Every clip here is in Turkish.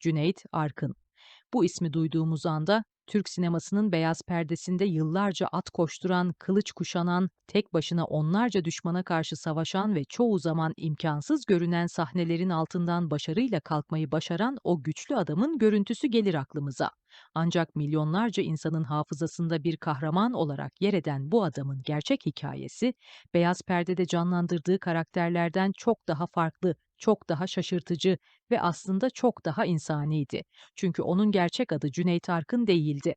Cüneyt Arkın. Bu ismi duyduğumuz anda Türk sinemasının beyaz perdesinde yıllarca at koşturan, kılıç kuşanan, tek başına onlarca düşmana karşı savaşan ve çoğu zaman imkansız görünen sahnelerin altından başarıyla kalkmayı başaran o güçlü adamın görüntüsü gelir aklımıza. Ancak milyonlarca insanın hafızasında bir kahraman olarak yer eden bu adamın gerçek hikayesi, beyaz perdede canlandırdığı karakterlerden çok daha farklı, çok daha şaşırtıcı ve aslında çok daha insaniydi. Çünkü onun gerçek adı Cüneyt Arkın değildi.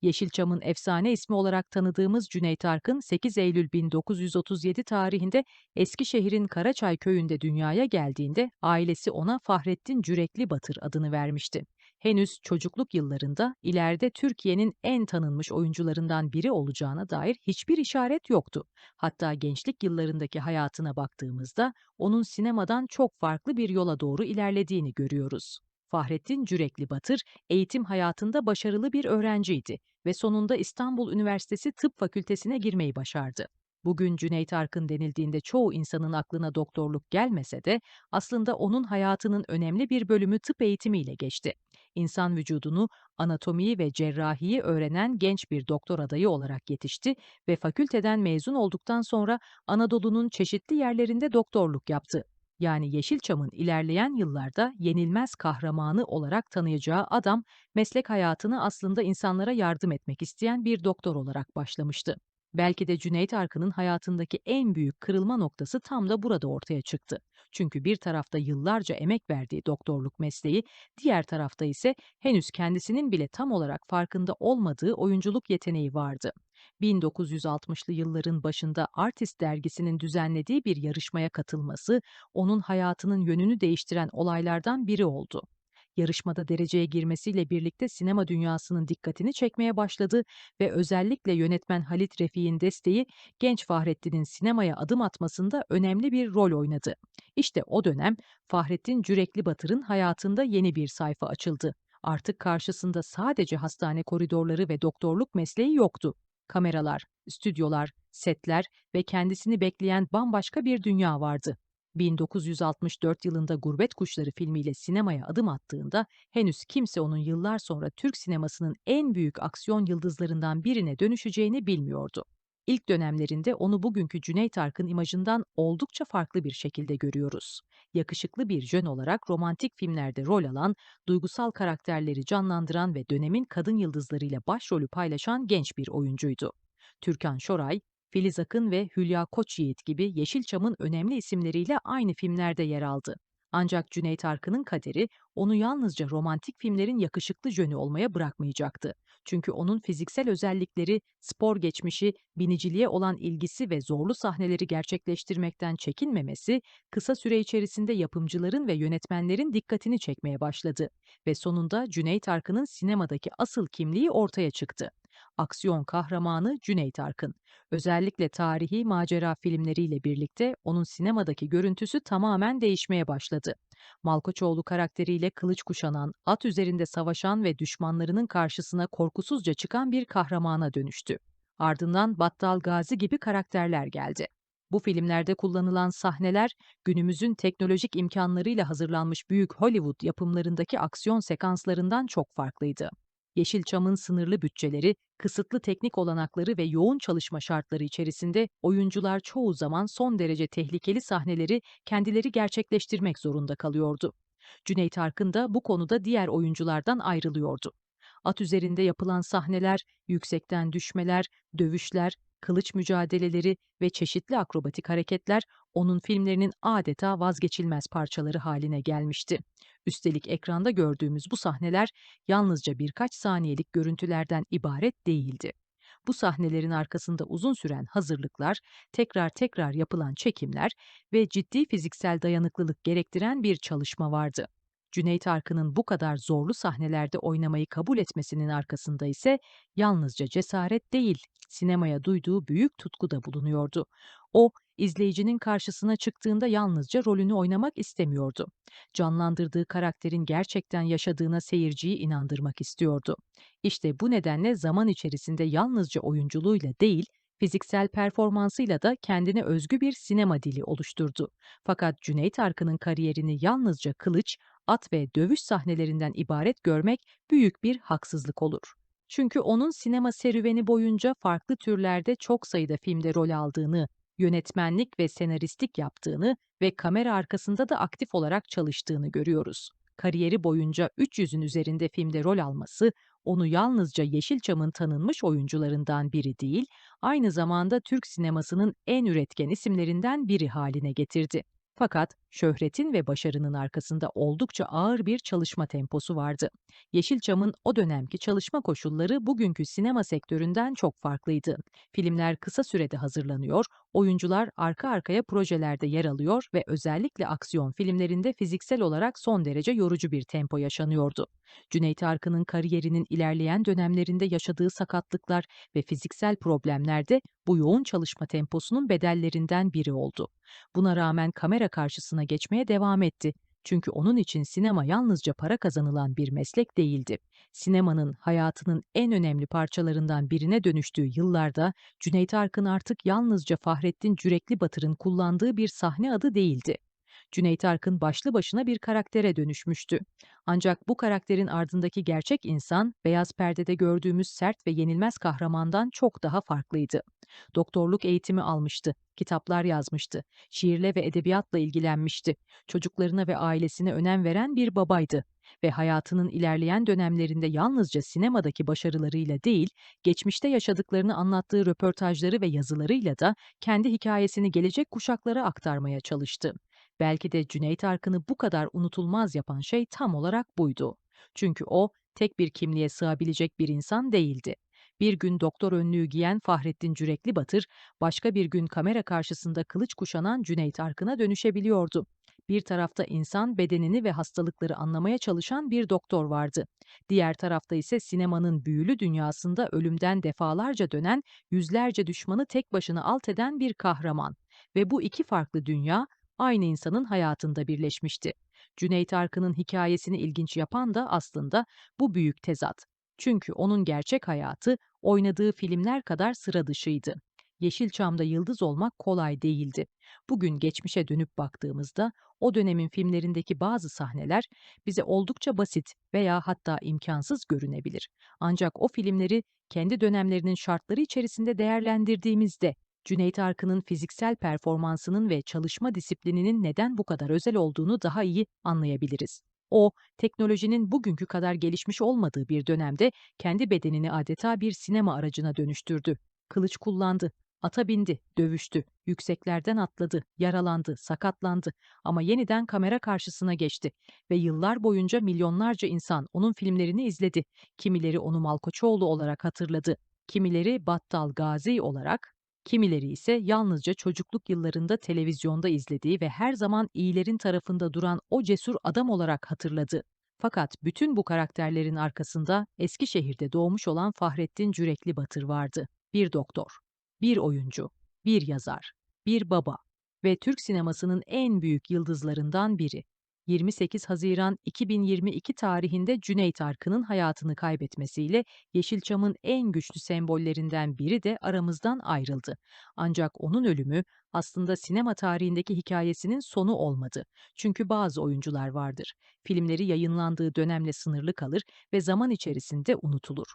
Yeşilçam'ın efsane ismi olarak tanıdığımız Cüneyt Arkın, 8 Eylül 1937 tarihinde Eskişehir'in Karaçay köyünde dünyaya geldiğinde ailesi ona Fahrettin Cürekli Batır adını vermişti. Henüz çocukluk yıllarında ileride Türkiye'nin en tanınmış oyuncularından biri olacağına dair hiçbir işaret yoktu. Hatta gençlik yıllarındaki hayatına baktığımızda onun sinemadan çok farklı bir yola doğru ilerlediğini görüyoruz. Fahrettin Cürekli Batır, eğitim hayatında başarılı bir öğrenciydi ve sonunda İstanbul Üniversitesi Tıp Fakültesine girmeyi başardı. Bugün Cüneyt Arkın denildiğinde çoğu insanın aklına doktorluk gelmese de aslında onun hayatının önemli bir bölümü tıp eğitimiyle geçti. İnsan vücudunu, anatomiyi ve cerrahiyi öğrenen genç bir doktor adayı olarak yetişti ve fakülteden mezun olduktan sonra Anadolu'nun çeşitli yerlerinde doktorluk yaptı. Yani Yeşilçam'ın ilerleyen yıllarda yenilmez kahramanı olarak tanıyacağı adam, meslek hayatını aslında insanlara yardım etmek isteyen bir doktor olarak başlamıştı. Belki de Cüneyt Arkın'ın hayatındaki en büyük kırılma noktası tam da burada ortaya çıktı. Çünkü bir tarafta yıllarca emek verdiği doktorluk mesleği, diğer tarafta ise henüz kendisinin bile tam olarak farkında olmadığı oyunculuk yeteneği vardı. 1960'lı yılların başında Artist dergisinin düzenlediği bir yarışmaya katılması, onun hayatının yönünü değiştiren olaylardan biri oldu. Yarışmada dereceye girmesiyle birlikte sinema dünyasının dikkatini çekmeye başladı ve özellikle yönetmen Halit Refik'in desteği genç Fahrettin'in sinemaya adım atmasında önemli bir rol oynadı. İşte o dönem Fahrettin Cürekli Batır'ın hayatında yeni bir sayfa açıldı. Artık karşısında sadece hastane koridorları ve doktorluk mesleği yoktu. Kameralar, stüdyolar, setler ve kendisini bekleyen bambaşka bir dünya vardı. 1964 yılında Gurbet Kuşları filmiyle sinemaya adım attığında henüz kimse onun yıllar sonra Türk sinemasının en büyük aksiyon yıldızlarından birine dönüşeceğini bilmiyordu. İlk dönemlerinde onu bugünkü Cüneyt Arkın imajından oldukça farklı bir şekilde görüyoruz. Yakışıklı bir jön olarak romantik filmlerde rol alan, duygusal karakterleri canlandıran ve dönemin kadın yıldızlarıyla başrolü paylaşan genç bir oyuncuydu. Türkan Şoray, Filiz Akın ve Hülya Koçyiğit gibi Yeşilçam'ın önemli isimleriyle aynı filmlerde yer aldı. Ancak Cüneyt Arkın'ın kaderi onu yalnızca romantik filmlerin yakışıklı jönü olmaya bırakmayacaktı. Çünkü onun fiziksel özellikleri, spor geçmişi, biniciliğe olan ilgisi ve zorlu sahneleri gerçekleştirmekten çekinmemesi, kısa süre içerisinde yapımcıların ve yönetmenlerin dikkatini çekmeye başladı. Ve sonunda Cüneyt Arkın'ın sinemadaki asıl kimliği ortaya çıktı. Aksiyon kahramanı Cüneyt Arkın. Özellikle tarihi macera filmleriyle birlikte onun sinemadaki görüntüsü tamamen değişmeye başladı. Malkoçoğlu karakteriyle kılıç kuşanan, at üzerinde savaşan ve düşmanlarının karşısına korkusuzca çıkan bir kahramana dönüştü. Ardından Battal Gazi gibi karakterler geldi. Bu filmlerde kullanılan sahneler, günümüzün teknolojik imkanlarıyla hazırlanmış büyük Hollywood yapımlarındaki aksiyon sekanslarından çok farklıydı. Yeşilçam'ın sınırlı bütçeleri, kısıtlı teknik olanakları ve yoğun çalışma şartları içerisinde oyuncular çoğu zaman son derece tehlikeli sahneleri kendileri gerçekleştirmek zorunda kalıyordu. Cüneyt Arkın da bu konuda diğer oyunculardan ayrılıyordu. At üzerinde yapılan sahneler, yüksekten düşmeler, dövüşler, kılıç mücadeleleri ve çeşitli akrobatik hareketler onun filmlerinin adeta vazgeçilmez parçaları haline gelmişti. Üstelik ekranda gördüğümüz bu sahneler yalnızca birkaç saniyelik görüntülerden ibaret değildi. Bu sahnelerin arkasında uzun süren hazırlıklar, tekrar tekrar yapılan çekimler ve ciddi fiziksel dayanıklılık gerektiren bir çalışma vardı. Cüneyt Arkın'ın bu kadar zorlu sahnelerde oynamayı kabul etmesinin arkasında ise yalnızca cesaret değil, sinemaya duyduğu büyük tutku da bulunuyordu. O, izleyicinin karşısına çıktığında yalnızca rolünü oynamak istemiyordu. Canlandırdığı karakterin gerçekten yaşadığına seyirciyi inandırmak istiyordu. İşte bu nedenle zaman içerisinde yalnızca oyunculuğuyla değil, fiziksel performansıyla da kendine özgü bir sinema dili oluşturdu. Fakat Cüneyt Arkın'ın kariyerini yalnızca kılıç, at ve dövüş sahnelerinden ibaret görmek büyük bir haksızlık olur. Çünkü onun sinema serüveni boyunca farklı türlerde çok sayıda filmde rol aldığını, yönetmenlik ve senaristlik yaptığını ve kamera arkasında da aktif olarak çalıştığını görüyoruz. Kariyeri boyunca 300'ün üzerinde filmde rol alması, onu yalnızca Yeşilçam'ın tanınmış oyuncularından biri değil, aynı zamanda Türk sinemasının en üretken isimlerinden biri haline getirdi. Fakat şöhretin ve başarının arkasında oldukça ağır bir çalışma temposu vardı. Yeşilçam'ın o dönemki çalışma koşulları bugünkü sinema sektöründen çok farklıydı. Filmler kısa sürede hazırlanıyor, oyuncular arka arkaya projelerde yer alıyor ve özellikle aksiyon filmlerinde fiziksel olarak son derece yorucu bir tempo yaşanıyordu. Cüneyt Arkın'ın kariyerinin ilerleyen dönemlerinde yaşadığı sakatlıklar ve fiziksel problemler de bu yoğun çalışma temposunun bedellerinden biri oldu. Buna rağmen kamera karşısına geçmeye devam etti. Çünkü onun için sinema yalnızca para kazanılan bir meslek değildi. Sinemanın hayatının en önemli parçalarından birine dönüştüğü yıllarda Cüneyt Arkın artık yalnızca Fahrettin Cürekli Batır'ın kullandığı bir sahne adı değildi. Cüneyt Arkın başlı başına bir karaktere dönüşmüştü. Ancak bu karakterin ardındaki gerçek insan, beyaz perdede gördüğümüz sert ve yenilmez kahramandan çok daha farklıydı. Doktorluk eğitimi almıştı, kitaplar yazmıştı, şiirle ve edebiyatla ilgilenmişti, çocuklarına ve ailesine önem veren bir babaydı ve hayatının ilerleyen dönemlerinde yalnızca sinemadaki başarılarıyla değil, geçmişte yaşadıklarını anlattığı röportajları ve yazılarıyla da kendi hikayesini gelecek kuşaklara aktarmaya çalıştı. Belki de Cüneyt Arkın'ı bu kadar unutulmaz yapan şey tam olarak buydu. Çünkü o, tek bir kimliğe sığabilecek bir insan değildi. Bir gün doktor önlüğü giyen Fahrettin Cürekli Batır, başka bir gün kamera karşısında kılıç kuşanan Cüneyt Arkın'a dönüşebiliyordu. Bir tarafta insan bedenini ve hastalıkları anlamaya çalışan bir doktor vardı. Diğer tarafta ise sinemanın büyülü dünyasında ölümden defalarca dönen, yüzlerce düşmanı tek başına alt eden bir kahraman. Ve bu iki farklı dünya aynı insanın hayatında birleşmişti. Cüneyt Arkın'ın hikayesini ilginç yapan da aslında bu büyük tezat. Çünkü onun gerçek hayatı oynadığı filmler kadar sıra dışıydı. Yeşilçam'da yıldız olmak kolay değildi. Bugün geçmişe dönüp baktığımızda o dönemin filmlerindeki bazı sahneler bize oldukça basit veya hatta imkansız görünebilir. Ancak o filmleri kendi dönemlerinin şartları içerisinde değerlendirdiğimizde Cüneyt Arkın'ın fiziksel performansının ve çalışma disiplininin neden bu kadar özel olduğunu daha iyi anlayabiliriz. O, teknolojinin bugünkü kadar gelişmiş olmadığı bir dönemde kendi bedenini adeta bir sinema aracına dönüştürdü. Kılıç kullandı, ata bindi, dövüştü, yükseklerden atladı, yaralandı, sakatlandı ama yeniden kamera karşısına geçti ve yıllar boyunca milyonlarca insan onun filmlerini izledi. Kimileri onu Malkoçoğlu olarak hatırladı, kimileri Battal Gazi olarak, kimileri ise yalnızca çocukluk yıllarında televizyonda izlediği ve her zaman iyilerin tarafında duran o cesur adam olarak hatırladı. Fakat bütün bu karakterlerin arkasında Eskişehir'de doğmuş olan Fahrettin Cürekli Batır vardı. Bir doktor, bir oyuncu, bir yazar, bir baba ve Türk sinemasının en büyük yıldızlarından biri. 28 Haziran 2022 tarihinde Cüneyt Arkın'ın hayatını kaybetmesiyle Yeşilçam'ın en güçlü sembollerinden biri de aramızdan ayrıldı. Ancak onun ölümü aslında sinema tarihindeki hikayesinin sonu olmadı. Çünkü bazı oyuncular vardır. Filmleri yayınlandığı dönemle sınırlı kalır ve zaman içerisinde unutulur.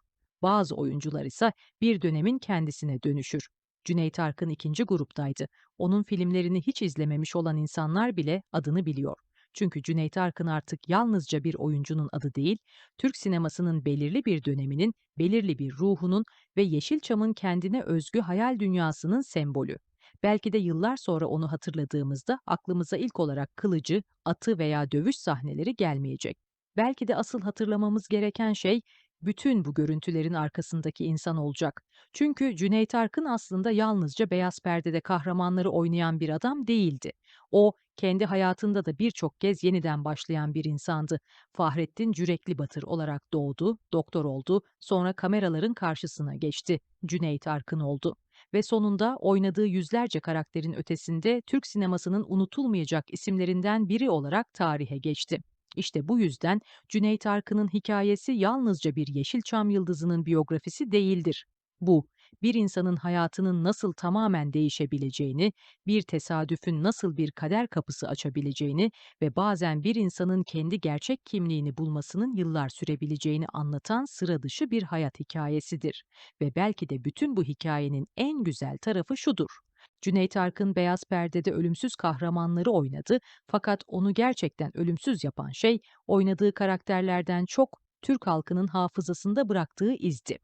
Bazı oyuncular ise bir dönemin kendisine dönüşür. Cüneyt Arkın ikinci gruptaydı. Onun filmlerini hiç izlememiş olan insanlar bile adını biliyor. Çünkü Cüneyt Arkın artık yalnızca bir oyuncunun adı değil, Türk sinemasının belirli bir döneminin, belirli bir ruhunun ve Yeşilçam'ın kendine özgü hayal dünyasının sembolü. Belki de yıllar sonra onu hatırladığımızda aklımıza ilk olarak kılıcı, atı veya dövüş sahneleri gelmeyecek. Belki de asıl hatırlamamız gereken şey bütün bu görüntülerin arkasındaki insan olacak. Çünkü Cüneyt Arkın aslında yalnızca beyaz perdede kahramanları oynayan bir adam değildi. O, kendi hayatında da birçok kez yeniden başlayan bir insandı. Fahrettin Cürekli Batır olarak doğdu, doktor oldu, sonra kameraların karşısına geçti. Cüneyt Arkın oldu. Ve sonunda oynadığı yüzlerce karakterin ötesinde Türk sinemasının unutulmayacak isimlerinden biri olarak tarihe geçti. İşte bu yüzden Cüneyt Arkın'ın hikayesi yalnızca bir Yeşilçam yıldızının biyografisi değildir. Bu, bir insanın hayatının nasıl tamamen değişebileceğini, bir tesadüfün nasıl bir kader kapısı açabileceğini ve bazen bir insanın kendi gerçek kimliğini bulmasının yıllar sürebileceğini anlatan sıra dışı bir hayat hikayesidir. Ve belki de bütün bu hikayenin en güzel tarafı şudur: Cüneyt Arkın Beyaz Perde'de ölümsüz kahramanları oynadı, fakat onu gerçekten ölümsüz yapan şey oynadığı karakterlerden çok Türk halkının hafızasında bıraktığı izdi.